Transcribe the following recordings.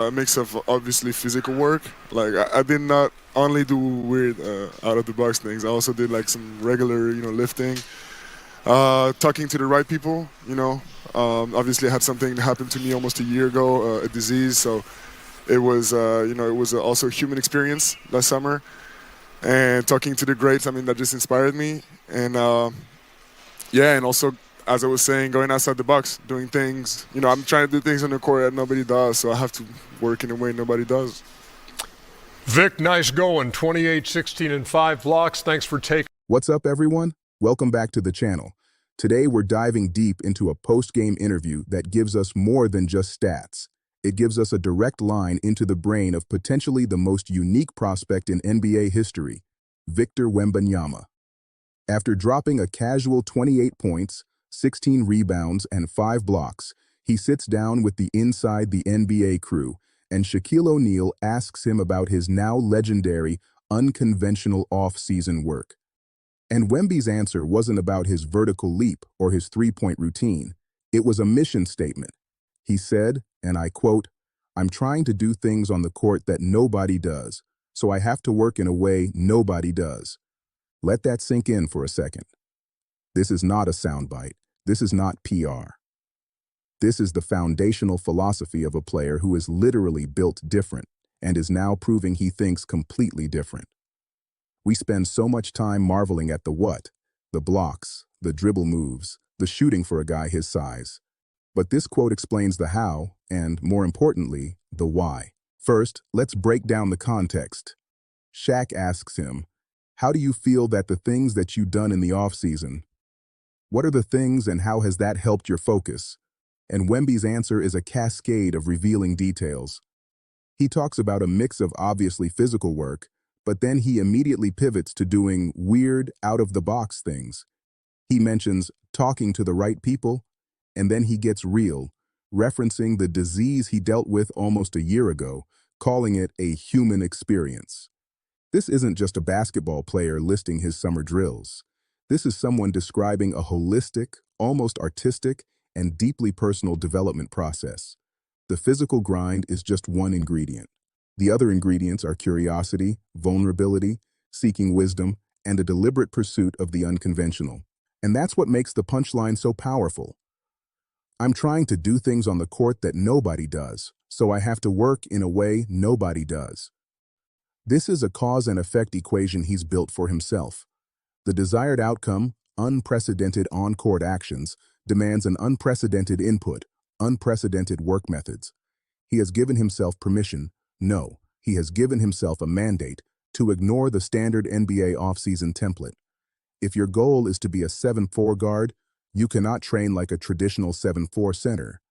a mix of obviously physical work. Like I did not only do weird out of the box things. I also did like some regular, lifting, talking to the right people. Obviously I had something that happened to me almost a year ago, a disease. So it was, it was also a human experience last summer. And talking to the greats, I mean, that just inspired me. And yeah, and also, as I was saying, going outside the box, doing things. I'm trying to do things on the court that nobody does, so I have to work in a way nobody does. Vic, nice going. 28, 16, and 5 blocks. Thanks for taking. What's up, everyone? Welcome back to the channel. Today, we're diving deep into a post-game interview that gives us more than just stats. It gives us a direct line into the brain of potentially the most unique prospect in NBA history, Victor Wembanyama. After dropping a casual 28 points, 16 rebounds, and 5 blocks, he sits down with the Inside the NBA crew, and Shaquille O'Neal asks him about his now legendary, unconventional off-season work. And Wemby's answer wasn't about his vertical leap or his three-point routine. It was a mission statement. He said, and I quote, "I'm trying to do things on the court that nobody does, so I have to work in a way nobody does." Let that sink in for a second. This is not a soundbite. This is not PR. This is the foundational philosophy of a player who is literally built different and is now proving he thinks completely different. We spend so much time marveling at the what, the blocks, the dribble moves, the shooting for a guy his size. But this quote explains the how, and more importantly, the why. First, let's break down the context. Shaq asks him, "How do you feel that the things that you've done in the offseason? What are the things and how has that helped your focus?" And Wemby's answer is a cascade of revealing details. He talks about a mix of obviously physical work, but then he immediately pivots to doing weird, out-of-the-box things. He mentions talking to the right people, and then he gets real, referencing the disease he dealt with almost a year ago, calling it a human experience. This isn't just a basketball player listing his summer drills. This is someone describing a holistic, almost artistic, and deeply personal development process. The physical grind is just one ingredient. The other ingredients are curiosity, vulnerability, seeking wisdom, and a deliberate pursuit of the unconventional. And that's what makes the punchline so powerful. I'm trying to do things on the court that nobody does, so I have to work in a way nobody does. This is a cause and effect equation he's built for himself. The desired outcome, unprecedented on-court actions, demands an unprecedented input, unprecedented work methods. He has given himself permission, no, he has given himself a mandate to ignore the standard NBA offseason template. If your goal is to be a 7'4" guard, you cannot train like a traditional 7'4" center.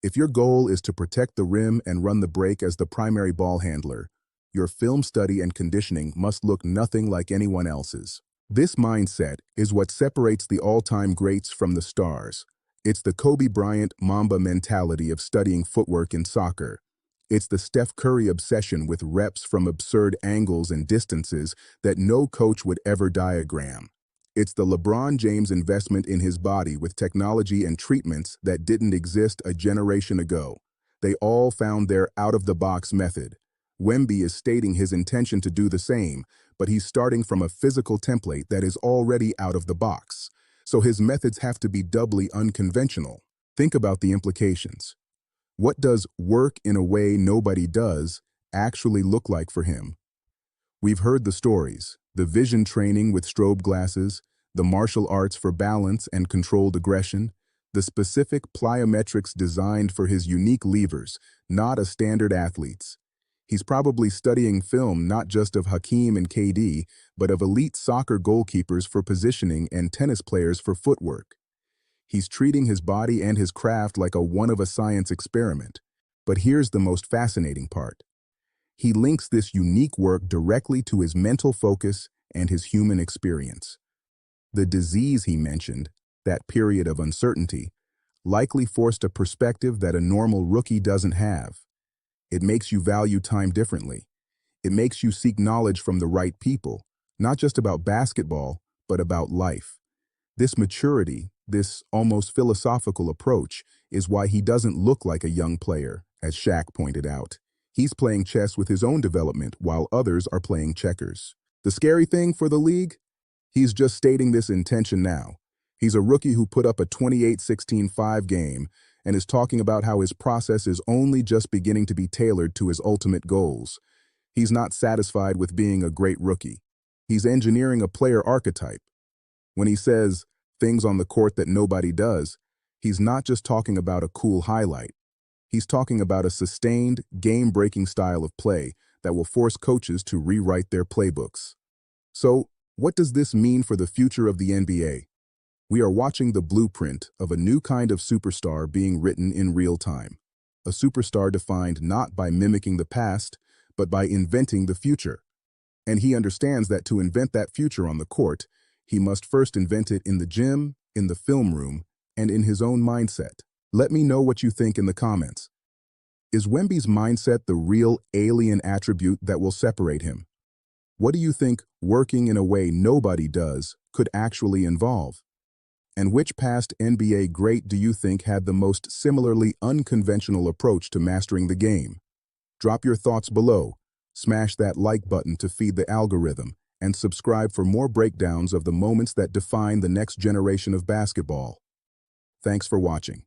If your goal is to protect the rim and run the break as the primary ball handler, your film study and conditioning must look nothing like anyone else's. This mindset is what separates the all-time greats from the stars. It's the Kobe Bryant Mamba mentality of studying footwork in soccer. It's the Steph Curry obsession with reps from absurd angles and distances that no coach would ever diagram. It's the LeBron James investment in his body with technology and treatments that didn't exist a generation ago. They all found their out-of-the-box method. Wemby is stating his intention to do the same, but he's starting from a physical template that is already out of the box. So his methods have to be doubly unconventional. Think about the implications. What does work in a way nobody does actually look like for him? We've heard the stories, the vision training with strobe glasses, the martial arts for balance and controlled aggression, the specific plyometrics designed for his unique levers, not a standard athlete's. He's probably studying film not just of Hakeem and KD, but of elite soccer goalkeepers for positioning and tennis players for footwork. He's treating his body and his craft like a one-of-a-science experiment. But here's the most fascinating part. He links this unique work directly to his mental focus and his human experience. The disease he mentioned, that period of uncertainty, likely forced a perspective that a normal rookie doesn't have. It makes you value time differently. It makes you seek knowledge from the right people, not just about basketball, but about life. This maturity, this almost philosophical approach, is why he doesn't look like a young player As Shaq pointed out, he's playing chess with his own development while others are playing checkers. The scary thing for the league? He's just stating this intention now. He's a rookie who put up a 28-16-5 game and is talking about how his process is only just beginning to be tailored to his ultimate goals. He's not satisfied with being a great rookie. He's engineering a player archetype. When he says things on the court that nobody does, he's not just talking about a cool highlight. He's talking about a sustained, game-breaking style of play that will force coaches to rewrite their playbooks. So, what does this mean for the future of the NBA? We are watching the blueprint of a new kind of superstar being written in real time. A superstar defined not by mimicking the past, but by inventing the future. And he understands that to invent that future on the court, he must first invent it in the gym, in the film room, and in his own mindset. Let me know what you think in the comments. Is Wemby's mindset the real alien attribute that will separate him? What do you think working in a way nobody does could actually involve? And which past NBA great do you think had the most similarly unconventional approach to mastering the game? Drop your thoughts below, smash that like button to feed the algorithm, and subscribe for more breakdowns of the moments that define the next generation of basketball. Thanks for watching.